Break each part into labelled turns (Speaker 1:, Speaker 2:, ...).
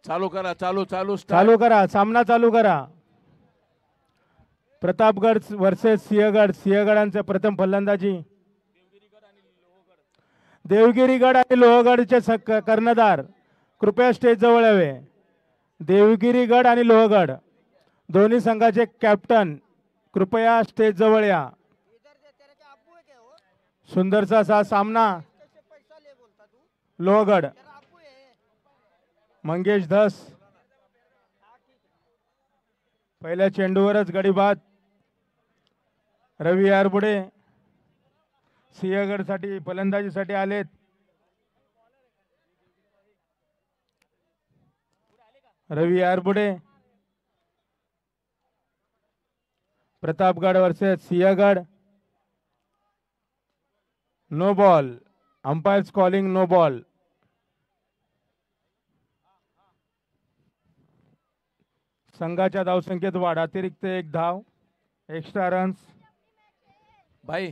Speaker 1: चालू करा, चालू चालू
Speaker 2: चालू करा, सामना चालू करा. प्रतापगड वर्सेस सिंहगड. सिंहगडांचे प्रथम फलंदाजी. देवगिरीगड आणि लोहगडचे कर्णधार कृपया स्टेज जवळ यावे. देवगिरीगड आणि लोहगड दोन्ही संघाचे कॅप्टन कृपया स्टेज जवळ या. सुंदरसा असा सामना. लोहगड मंगेश धस पहिल्या चेंडूवरच गडी बाद. रवी आरबुडे सिंहगडसाठी फलंदाजीसाठी आलेत. Ravi Arbude. Pratapgad versus Sinhagad. No ball. Umpires calling no ball. संघाच्या धावसंख्येत वाढ. अतिरिक्त एक धाव. Extra runs.
Speaker 1: भाई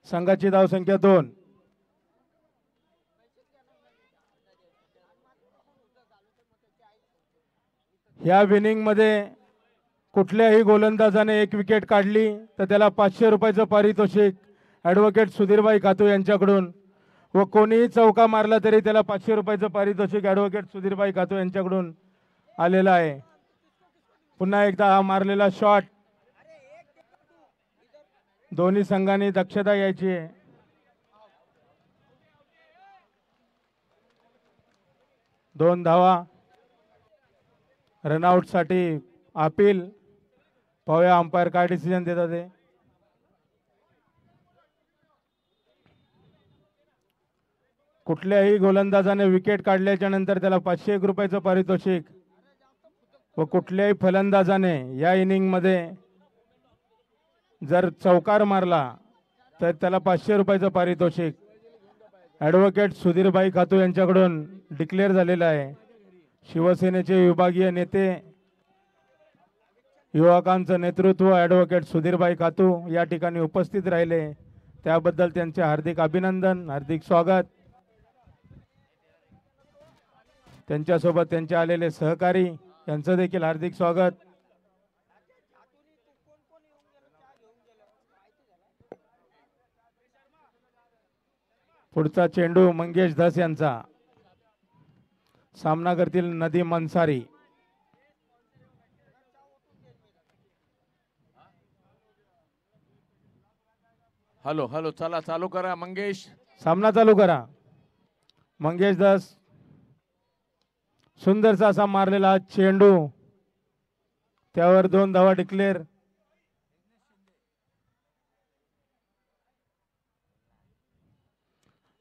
Speaker 2: संघाची धावसंख्या 2. ह्या विनिंग मध्ये कुठल्याही गोलंदाजाने एक विकेट काढली तर त्याला 500 रुपयाचं पारितोषिक ॲडव्होकेट सुधीरभाई खातू यांच्याकडून, व कोणीही चौका मारला तरी त्याला 500 रुपयाचं पारितोषिक ॲडव्होकेट सुधीरभाई खातू यांच्याकडून आलेला आहे. पुन्हा एकदा हा मारलेला शॉट. दोन्ही संघांनी दक्षता घ्यायची आहे. दोन धावा. रनआउट साठी अपील. पाहूया अंपायर काय डिसिजन देतात ते. कुठल्याही गोलंदाजाने विकेट काढल्याच्या नंतर त्याला 501 रुपयाचं पारितोषिक, व कुठल्याही फलंदाजाने या इनिंग मध्ये जर चौकार मारला तर त्याला 500 रुपयाचं पारितोषिक ॲडव्होकेट सुधीरभाई खातू यांच्याकडून डिक्लेअर झालेलं आहे. शिवसेनेचे विभागीय नेते, युवकांचं नेतृत्व ॲडव्होकेट सुधीरभाई खातू या ठिकाणी उपस्थित राहिले, त्याबद्दल त्यांचे हार्दिक अभिनंदन, हार्दिक स्वागत. त्यांच्यासोबत त्यांचे आलेले सहकारी यांचं देखील हार्दिक स्वागत. पुढचा चेंडू मंगेश धस यांचा. सामना करतील नदीम अन्सारी.
Speaker 1: हॅलो हॅलो, चला चालू करा मंगेश.
Speaker 2: सामना चालू करा. मंगेश धस. सुंदरसा असा मारलेला चेंडू, त्यावर 2 धावा डिक्लेअर.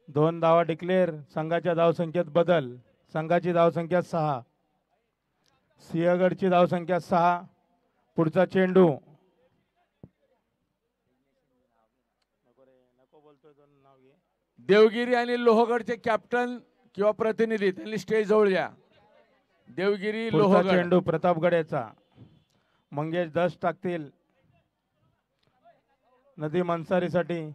Speaker 2: दोन धावा डिक्लेअर. संघाच्या धावसंख्येत बदल. संघाची धावसंख्या 6, सिंहगडची धावसंख्या 6. पुढचा चेंडू.
Speaker 1: देवगिरी आणि लोहगडचे कॅप्टन किंवा प्रतिनिधी त्यांनी स्टेज जवळ या. देवगिरी
Speaker 2: पुढचा
Speaker 1: लोहगड.
Speaker 2: चेंडू प्रतापगड याचा. मंगेश धस टाकतील नदीम अन्सारीसाठी.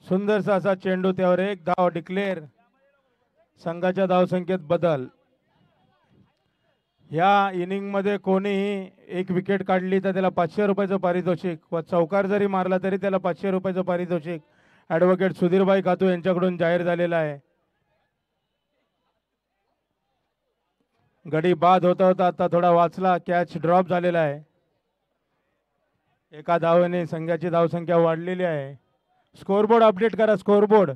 Speaker 2: सुंदरसा असा चेंडू, त्यावर 1 धाव डिक्लेअर. संघाच्या धावसंख्येत बदल. ह्या इनिंग मध्ये कोणीही एक विकेट काढली तर त्याला 500 रुपयाचं पारितोषिक, व चौकार जरी मारला तरी त्याला 500 रुपयाचं पारितोषिक ॲडव्होकेट सुधीरभाई खातू यांच्याकडून जाहीर झालेला आहे. गडी बाद होता होता, आता थोडा वाचला. कॅच ड्रॉप झालेला आहे. एका धावेने संघाची धावसंख्या वाढलेली आहे. स्कोरबोर्ड अपडेट करा. स्कोरबोर्ड.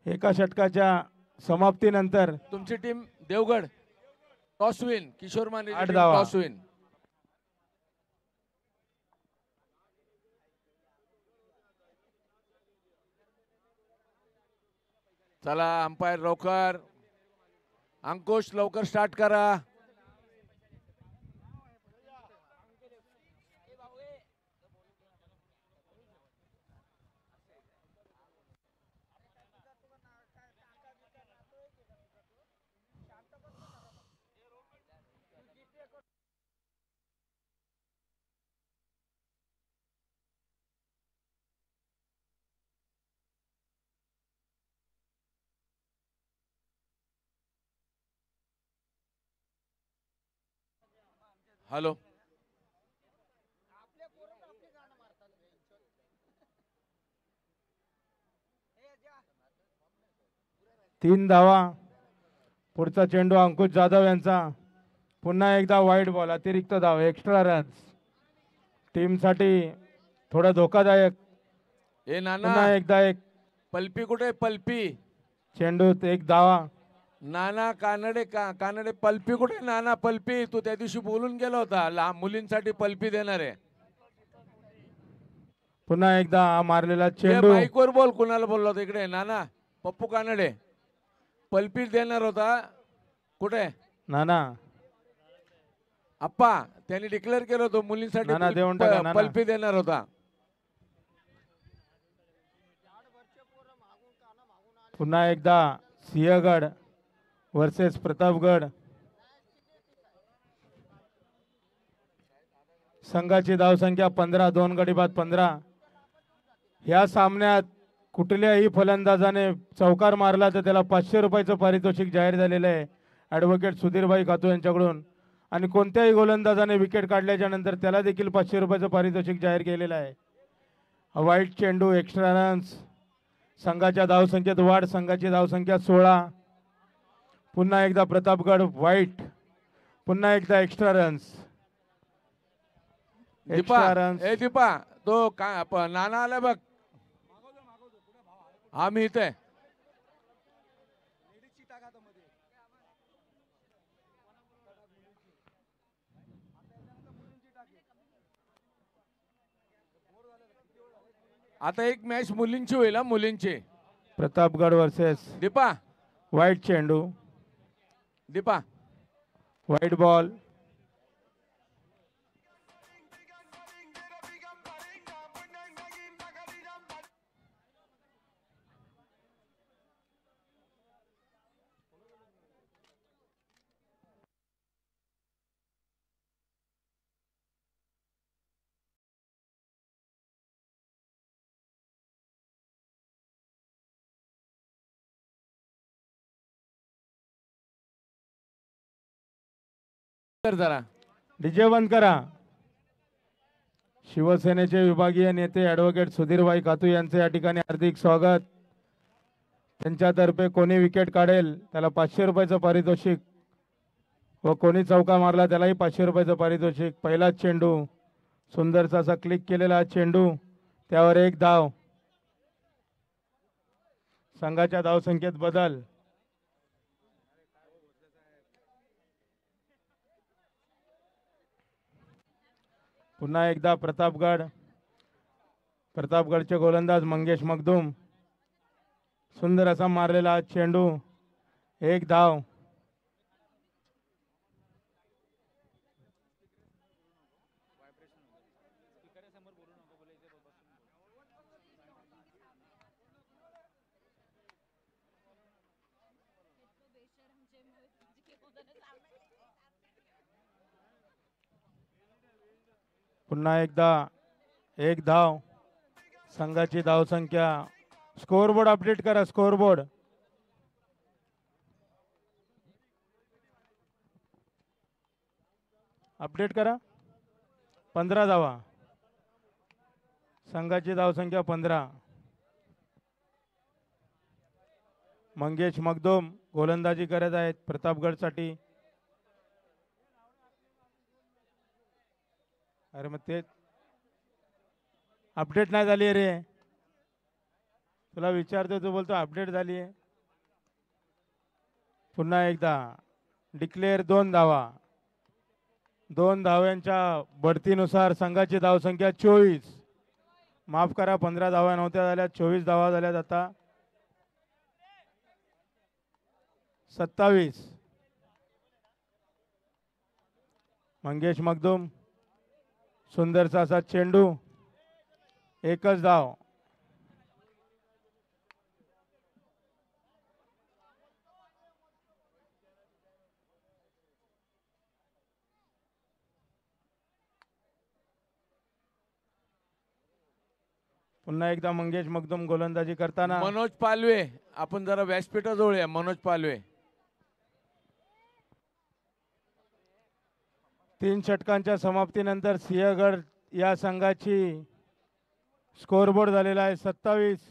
Speaker 2: एका षटकाच्या समाप्तीनंतर
Speaker 1: तुमची team Devgad toss win. Kishore Mane
Speaker 2: 8 धावा.
Speaker 1: Toss win. चला अंपायर लवकर. अंकुश लवकर स्टार्ट करा. हॅलो.
Speaker 2: तीन धावा. पुढचा चेंडू अंकुश जाधव यांचा. पुन्हा एकदा वाईट बॉल, अतिरिक्त धाव, एक्स्ट्रा रन्स. टीमसाठी थोडा धोकादायक.
Speaker 1: ए नाना,
Speaker 2: पुन्हा एकदा एक
Speaker 1: पल्पी कुठे आहे? पल्पी.
Speaker 2: चेंडू, एक धावा.
Speaker 1: नाना कानडे कानडे पल्पी कुठे आहे? नाना पल्पी, तू त्या दिवशी बोलून गेला होता मुलींसाठी पल्पी देणार आहे.
Speaker 2: पुन्हा एकदा हा मारलेला
Speaker 1: ये
Speaker 2: चेंडू.
Speaker 1: माईकवर बोल, कुणाला बोलला होता? इकडे नाना, पप्पू कानडे पल्पी देणार होता. कुठे
Speaker 2: नाना,
Speaker 1: आप्पा, त्यांनी डिक्लेअर केलं होतं मुलींसाठी
Speaker 2: नाना, देऊन टाका, नाना.
Speaker 1: पल्पी देणार होता.
Speaker 2: पुन्हा एकदा सिंहगड वर्सेस प्रतापगड. संघाची धावसंख्या 15, 2 गडी बाद 15. या सामन्यात कुठल्याही फलंदाजाने चौकार मारला तर त्याला 500 रुपयाचं पारितोषिक जाहीर झालेलं आहे ॲडव्होकेट सुधीरभाई खातू यांच्याकडून. आणि कोणत्याही गोलंदाजाने विकेट काढल्याच्या नंतर त्याला देखील 500 रुपयाचं पारितोषिक जाहीर केलेलं आहे. वाईट चेंडू, एक्स्ट्रा रन्स. संघाच्या धावसंख्येत वाढ. संघाची धावसंख्या 16. पुन्हा एकदा प्रतापगड वाईट. पुन्हा एकदा एक्स्ट्रा रन्स. Extra runs.
Speaker 1: ए दीपा, तो नाना आला बघ. आम्ही इथे. आता एक मॅच मुलींची होईल, मुलींची.
Speaker 2: प्रतापगड वर्सेस
Speaker 1: दीपा.
Speaker 2: वाईट चेंडू,
Speaker 1: दीपा.
Speaker 2: वाईट बॉल.
Speaker 1: जरा
Speaker 2: डीजे बंद करा. शिवसेनेचे विभागीय नेते ॲडव्होकेट सुधीरभाई खातू यांचे या ठिकाणी हार्दिक स्वागत. त्यांच्यातर्फे कोणी विकेट काढेल त्याला 500 रुपयाचं पारितोषिक व कोणी चौका मारला त्यालाही 500 रुपयाचं पारितोषिक. पहिलाच चेंडू, सुंदरसा असा क्लिक केलेला चेंडू, त्यावर एक धाव. संघाच्या धावसंख्येत बदल. पुन्हा एकदा प्रतापगडचे गोलंदाज मंगेश मगदूम. सुंदर असा मारलेला चेंडू, एक धाव. पुन्हा एकदा एक धाव. संघाची धावसंख्या. स्कोअरबोर्ड अपडेट करा. स्कोअरबोर्ड अपडेट करा. 15 धावा. संघाची धावसंख्या 15. मंगेश मगदूम गोलंदाजी करत आहेत प्रतापगडसाठी. अरे मग ते अपडेट नाही झाली रे. तुला विचारतो, तू बोलतो अपडेट झाली आहे. पुन्हा एकदा डिक्लेअर 2 धावा. 2 धाव्यांच्या बढतीनुसार संघाची धावसंख्या 24. माफ करा, 15 धावा नव्हत्या झाल्या, 24 धावा झाल्यात आता. 27. मंगेश मगदूम. सुंदरसा असा चेंडू, एकच धाव. पुन्हा एकदा मंगेश मगदूम गोलंदाजी करताना.
Speaker 1: मनोज पालवे, आपण जरा व्यासपीठाजवळ या. मनोज पालवे.
Speaker 2: 3 षटकांच्या समाप्तीनंतर सिंहगड या संघाची स्कोरबोर्ड झालेला आहे 27.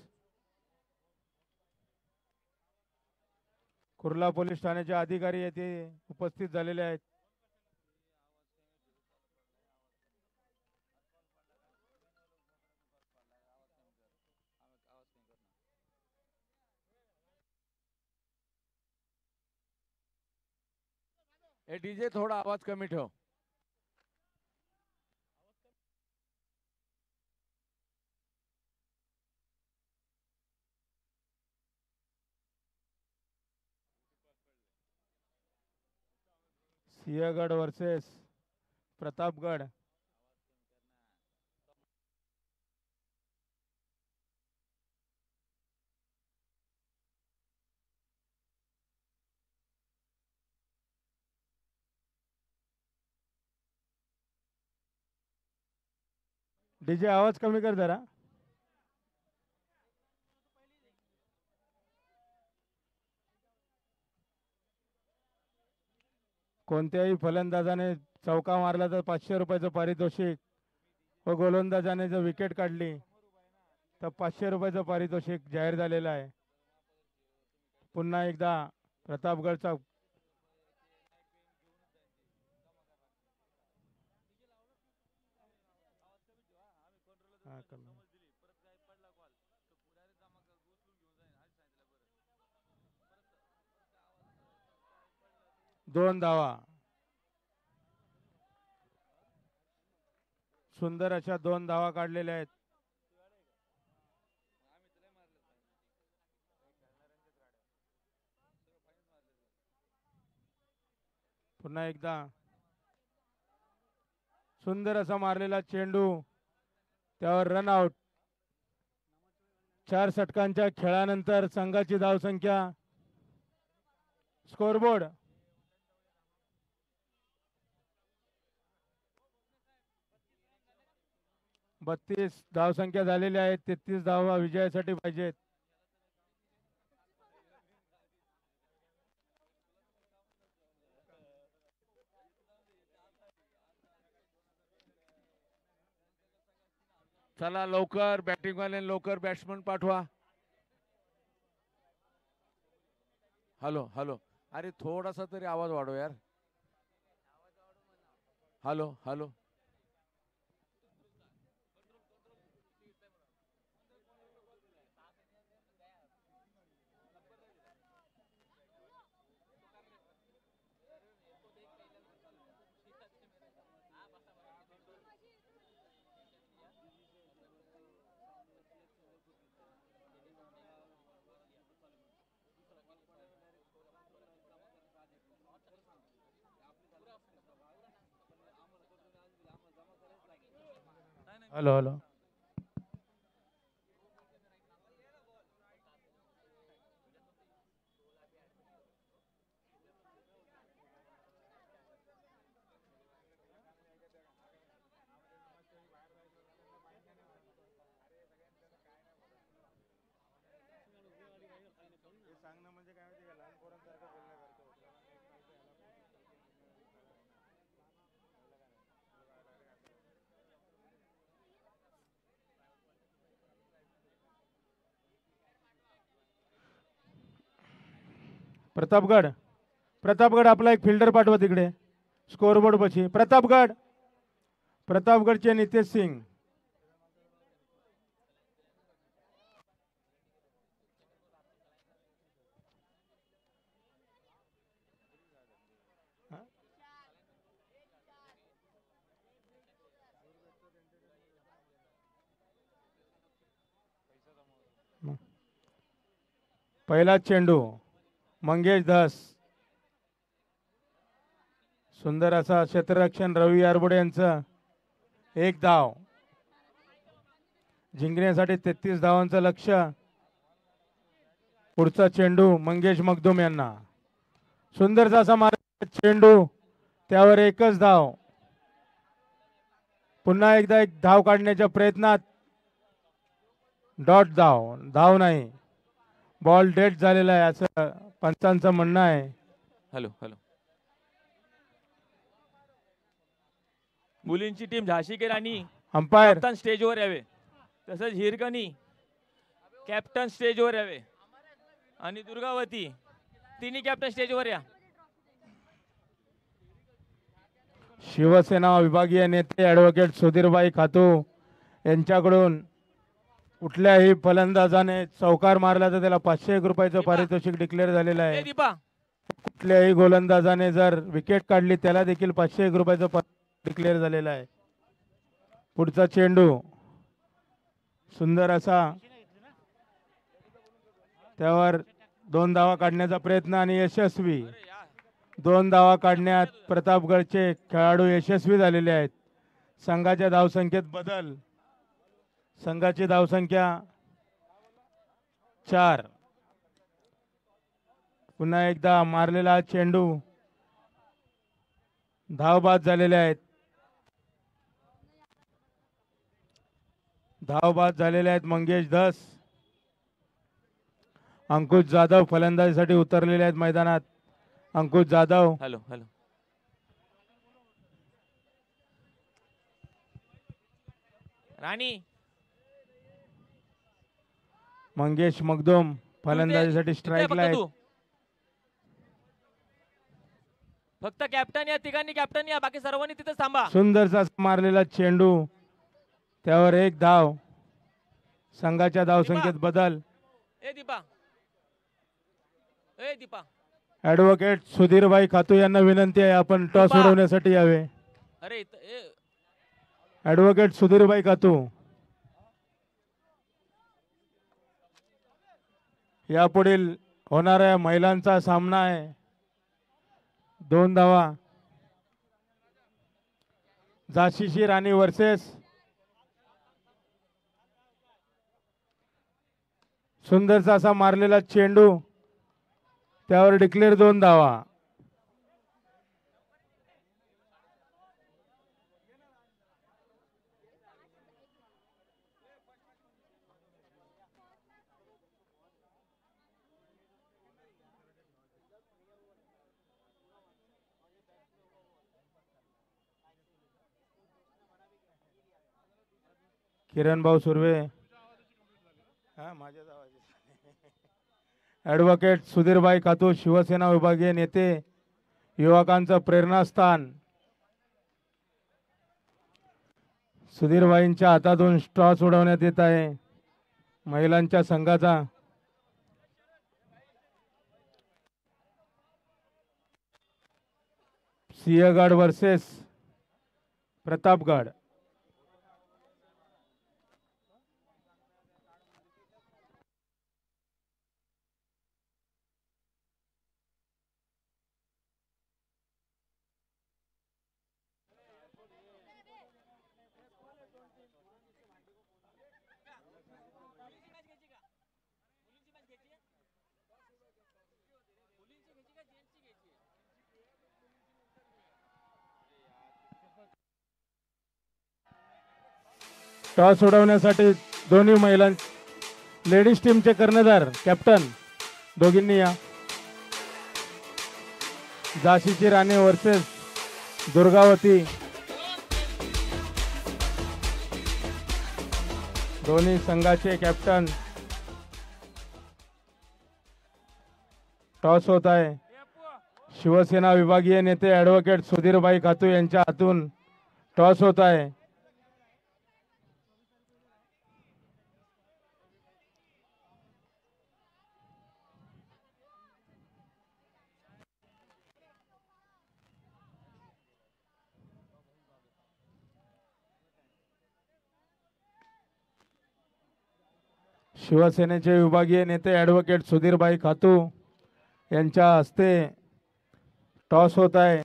Speaker 2: कुर्ला पोलीस ठाण्याचे अधिकारी येथे उपस्थित झालेले आहेत.
Speaker 1: ए डीजे थोडा आवाज कमी ठेव.
Speaker 2: सिंहगड वर्सेस प्रतापगड. डीजे आवाज कमी कर जरा. कोणत्याही फलंदाजाने चौका मारला तर 500 रुपयाचं पारितोषिक व गोलंदाजाने जर विकेट काढली तर 500 रुपयाचं पारितोषिक जाहीर झालेलं आहे. पुन्हा एकदा प्रतापगडचा दोन धावा. सुंदर अशा 2 धावा काढलेल्या आहेत. पुन्हा एकदा सुंदर असा मारलेला चेंडू, त्यावर रन आउट. 4 षटकांच्या खेळानंतर संघाची धावसंख्या स्कोरबोर्ड 32 धावसंख्या झालेल्या आहेत. 33 धावा विजयासाठी पाहिजेत.
Speaker 1: चला लवकर बॅटिंग वाले लवकर बॅट्समन पाठवा. हॅलो हॅलो, अरे थोडासा तरी आवाज वाढव यार. Hello hello.
Speaker 2: Hello hello. Pratapgad Pratapgad आपला एक फिल्डर पाठवा तिकडे स्कोरबोर्ड पाशी. प्रतापगडचे नितेश सिंग. पहिला चेंडू मंगेश धस. सुंदर असा क्षेत्ररक्षण रवी आरबोडे यांचं. 1 धाव. जिंकण्यासाठी 33 धावांचं लक्ष्य. पुढचा चेंडू मंगेश मगदुम यांना. सुंदरचा असा मार चेंडू, त्यावर 1च धाव. पुन्हा एकदा 1 धाव काढण्याच्या प्रयत्नात डॉट धाव नाही. बॉल डेड झालेला आहे असं पंचांचं म्हणणं आहे.
Speaker 1: Hello hello.
Speaker 3: मुलींची टीम झाशी राणी
Speaker 2: अंपायर
Speaker 3: कॅप्टन स्टेजवर यावे. तसंच हिरकणी कॅप्टन स्टेजवर यावे आणि दुर्गावती तिन्ही कॅप्टन स्टेजवर या.
Speaker 2: शिवसेना विभागीय नेते ॲडव्होकेट सुधीरभाई खातू यांच्याकडून कुठल्याही फलंदाजाने चौकार मारला तर त्याला 501 रुपयाचं पारितोषिक डिक्लेअर झालेलं
Speaker 3: ए
Speaker 2: आहे.
Speaker 3: दीपा
Speaker 2: कुठल्याही गोलंदाजाने जर विकेट काढली त्याला देखील 501 रुपयाचं डिक्लेअर झालेलं आहे. पुढचा चेंडू सुंदर असा त्यावर 2 धावा काढण्याचा प्रयत्न आणि यशस्वी. 2 धावा काढण्यात प्रतापगडचे खेळाडू यशस्वी झालेले आहेत. संघाच्या धावसंख्येत बदल. संघाची धावसंख्या 4. पुन्हा एकदा मारलेला चेंडू धावबाद झालेले आहेत. धावबाद झालेले आहेत मंगेश धस. अंकुश जाधव फलंदाजीसाठी उतरलेले आहेत मैदानात. अंकुश जाधव
Speaker 3: हॅलो हॅलो राणी
Speaker 2: मंगेश मगदुम फलंदाजीसाठी
Speaker 3: इथे
Speaker 2: स्ट्राईकला
Speaker 3: फक्त
Speaker 2: आहेत.
Speaker 3: तू. फक्त कॅप्टन या तिघांनी कॅप्टन या बाकी सर्वांनी तिथे थांबा.
Speaker 2: सुंदरचा मारलेला चेंडू त्यावर 1 धाव. संघाच्या धावसंख्येत बदल.
Speaker 3: ए दीपा ए दीपा
Speaker 2: ॲडव्होकेट सुधीरभाई खातू यांना विनंती आहे आपण टॉस
Speaker 3: दीपा.
Speaker 2: उडवण्यासाठी यावे.
Speaker 3: अरे ए
Speaker 2: ॲडव्होकेट सुधीरभाई खातू यापुढील होणाऱ्या महिलांचा सामना आहे. 2 धावा. झाशीची राणी वर्सेस सुंदरचा असा मारलेला चेंडू त्यावर डिक्लेअर 2 धावा. किरण भाऊ सुर्वे ॲडव्होकेट सुधीरभाई खातू शिवसेना विभागीय नेते युवकांचं प्रेरणास्थान. सुधीरभाईंच्या हातातून टॉस उडवण्यात येत आहे महिलांच्या संघाचा. सिंहगड वर्सेस प्रतापगड. टॉस उडवण्यासाठी दोन्ही महिला लेडीज टीमचे कर्णधार कॅप्टन दोघींनी या. झाशीची राणी वर्सेस दुर्गावती. दोन्ही संघाचे कॅप्टन. टॉस होत आहे. शिवसेना विभागीय नेते ॲडव्होकेट सुधीरभाई खातू यांच्या हातून टॉस होत आहे. शिवसेनेचे विभागीय नेते ॲडव्होकेट सुधीरभाई खातू यांच्या हस्ते टॉस होत आहे.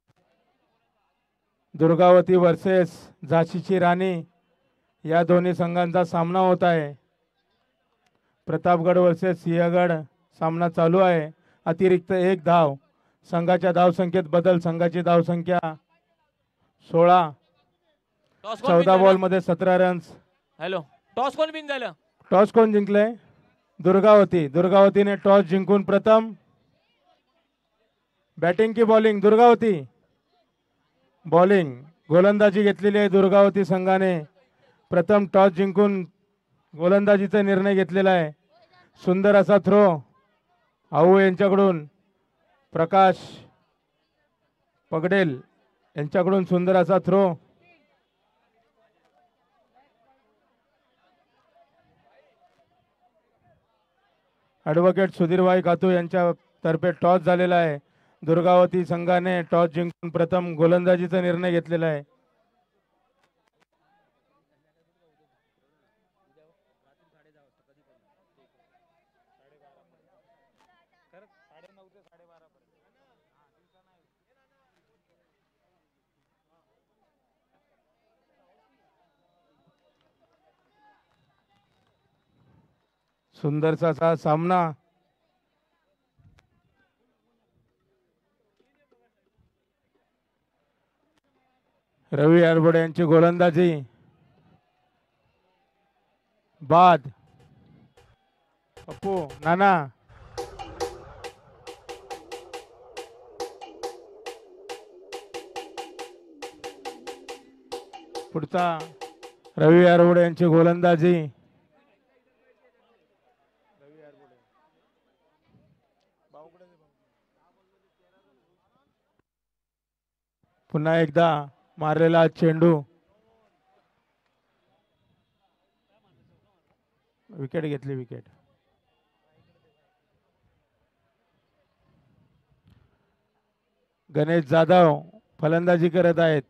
Speaker 2: दुर्गावती वर्सेस झाशीची राणी या दोन्ही संघांचा सामना होत आहे. प्रतापगड वर्सेस सिंहगड सामना चालू आहे. अतिरिक्त 1 धाव. संघाच्या धावसंख्येत बदल. संघाची धावसंख्या 16.
Speaker 3: टॉस कोण
Speaker 2: 14
Speaker 3: win
Speaker 2: बॉल
Speaker 3: झालं?
Speaker 2: मध्ये 17 रन्स.
Speaker 3: हॅलो टॉस कोण विन झालं?
Speaker 2: टॉस कोण जिंकले? दुर्गावती. दुर्गावतीने टॉस जिंकून प्रथम बॅटिंग की बॉलिंग? दुर्गावती बॉलिंग. गोलंदाजी घेतलेली आहे दुर्गावती संघाने. प्रथम टॉस जिंकून गोलंदाजीचा निर्णय घेतलेला आहे. सुंदर असा थ्रो आऊ यांच्याकडून, प्रकाश पगडेल यांच्याकडून सुंदर असा थ्रो. ॲडव्होकेट सुधीरभाई खातू यांच्या तर्फे टॉस झालेला आहे. दुर्गावती संघाने टॉस जिंकून प्रथम गोलंदाजीचा निर्णय घेतलेला आहे. सुंदरसा असा सामना. रवी आरबोडे यांची गोलंदाजी बाद. पप्पू नाना पुढचा रवी आरबोडे यांची गोलंदाजी. पुन्हा एकदा मारलेला चेंडू. विकेट घेतली. विकेट. गणेश जाधव फलंदाजी करत आहेत.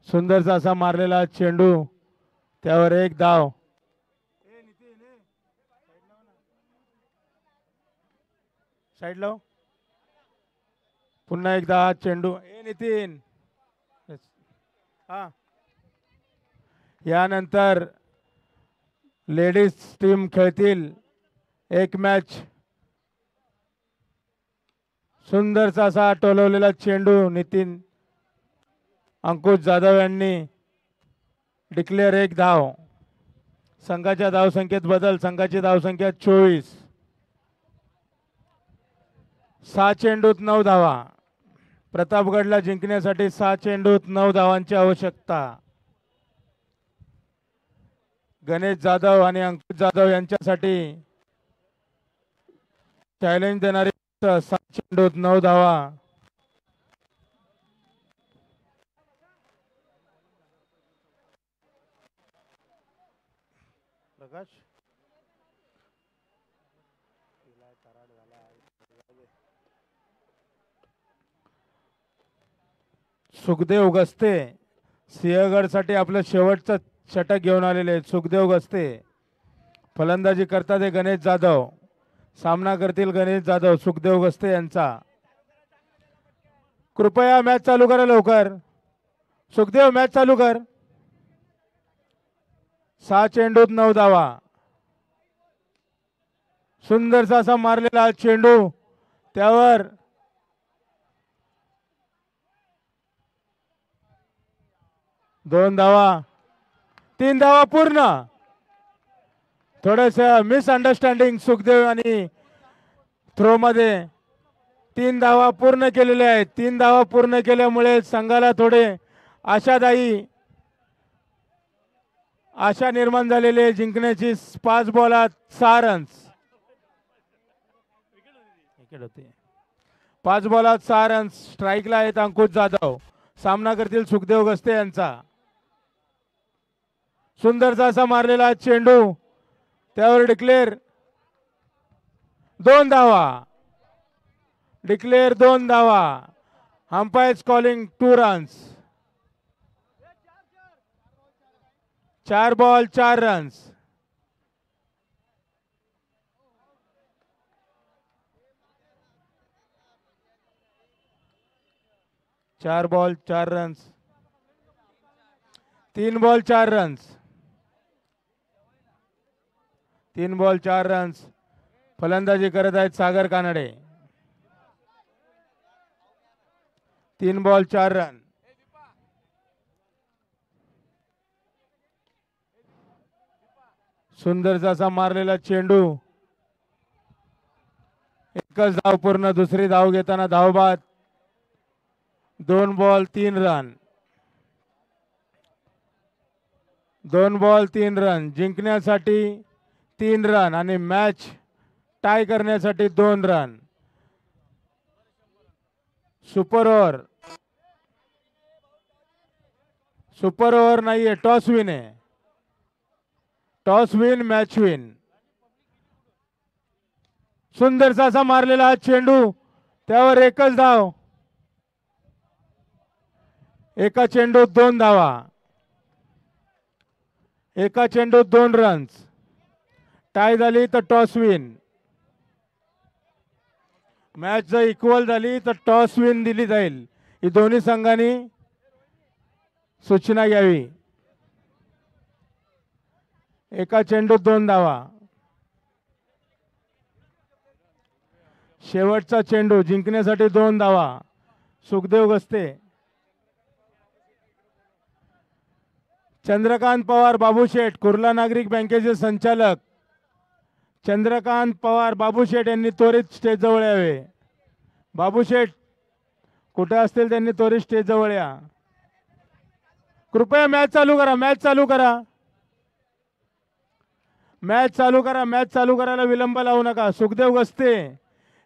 Speaker 2: सुंदरसा असा मारलेला चेंडू, त्यावर एक धाव. साईड लाव. पुन्हा एकदा हा चेंडू. नितीन, हा. यानंतर लेडीज टीम खेळतील एक मॅच. सुंदरसा असा टोलवलेला चेंडू नितीन अंकुश जाधव यांनी. डिक्लेअर एक धाव. संघाच्या धावसंख्येत बदल. संघाची धावसंख्या 24. 6 चेंडूत 9 धावा. प्रतापगडला जिंकण्यासाठी 6 चेंडूत 9 धावांची आवश्यकता. गणेश जाधव आणि अंकुश जाधव यांच्यासाठी चॅलेंज देणारे 7 चेंडूत 9 धावा. प्रकाश सुखदेव गस्ते सिंहगडसाठी आपलं शेवटचं षटक घेऊन आलेले आहेत. सुखदेव गस्ते फलंदाजी करतात हे गणेश जाधव. सामना करतील गणेश जाधव सुखदेव गस्ते यांचा. कृपया मॅच चालू करा लवकर. सुखदेव मॅच चालू कर. 6 चेंडूत 9 धावा. सुंदरसा असा मारलेला चेंडू, त्यावर दोन धावा. 3 धावा पूर्ण. थोडस मिसअंडरस्टँडिंग सुखदेव आणि थ्रो मध्ये. 3 धावा पूर्ण केलेल्या आहेत. 3 धावा पूर्ण केल्यामुळे संघाला थोडे आशादायी आशा निर्माण झालेली जिंकण्याची. 5 बॉलात 6 रन्स. विकेट होते. 5 बॉलात 6 रन्स. स्ट्राईकला आहेत अंकुश जाधव. सामना करतील सुखदेव गस्ते यांचा. सुंदरसा असा मारलेला चेंडू, त्यावर डिक्लेअर 2 धावा. डिक्लेअर 2 धावा. Umpires calling 2 runs. 4 ball 4 runs. चार ball 4 runs. 3 ball 4 runs. 3 ball 4 runs. फलंदाजी करत आहेत सागर कानडे. 3 ball 4 run. सुंदरसा असा मारलेला चेंडू. एकच धाव पूर्ण. दुसरी धाव घेताना धावबाद 2 बॉल 3 रन. 2 ball 3 run. जिंकण्यासाठी 3 रन आणि मॅच टाय करण्यासाठी 2 run. Super over. Super over नाहीये, टॉस विन आहे. Toss win, match win. सुंदरसा असा मारलेला हा चेंडू, त्यावर एकच धाव. एका चेंडूत 2 धावा. एका चेंडूत 2 रन्स. टाय झाली तर टॉस विन. मॅच जर इक्वल झाली तर टॉस विन दिली जाईल. ही दोन्ही संघांनी सूचना घ्यावी. एका चेंडूत 2 धावा. शेवटचा चेंडू, जिंकण्यासाठी 2 धावा. सुखदेव गस्ते. चंद्रकांत पवार बाबूशेठ, कुर्ला नागरिक बँकेचे संचालक चंद्रकांत पवार बाबूशेठ यांनी त्वरित स्टेज जवळ यावे. बाबूशेठ कुठे असतील त्यांनी त्वरित स्टेज जवळ या. कृपया मॅच चालू करा. मॅच चालू करा. मॅच चालू करा. मॅच चालू करायला विलंब लावू नका. सुखदेव गस्ते,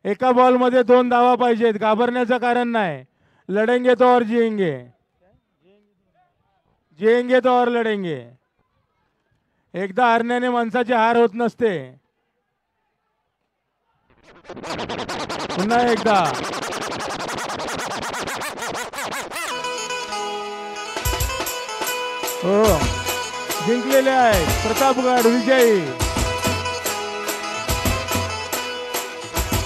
Speaker 2: एका बॉल मध्ये 2 धावा पाहिजेत. घाबरण्याचं कारण नाही. लढेंगे तो और जिएंगे. जिएंगे तो और लढेंगे. एकदा हारण्याने माणसाची हार होत नसते. पुन्हा एकदा. हो, जिंकलेले आहे प्रतापगड विजयी.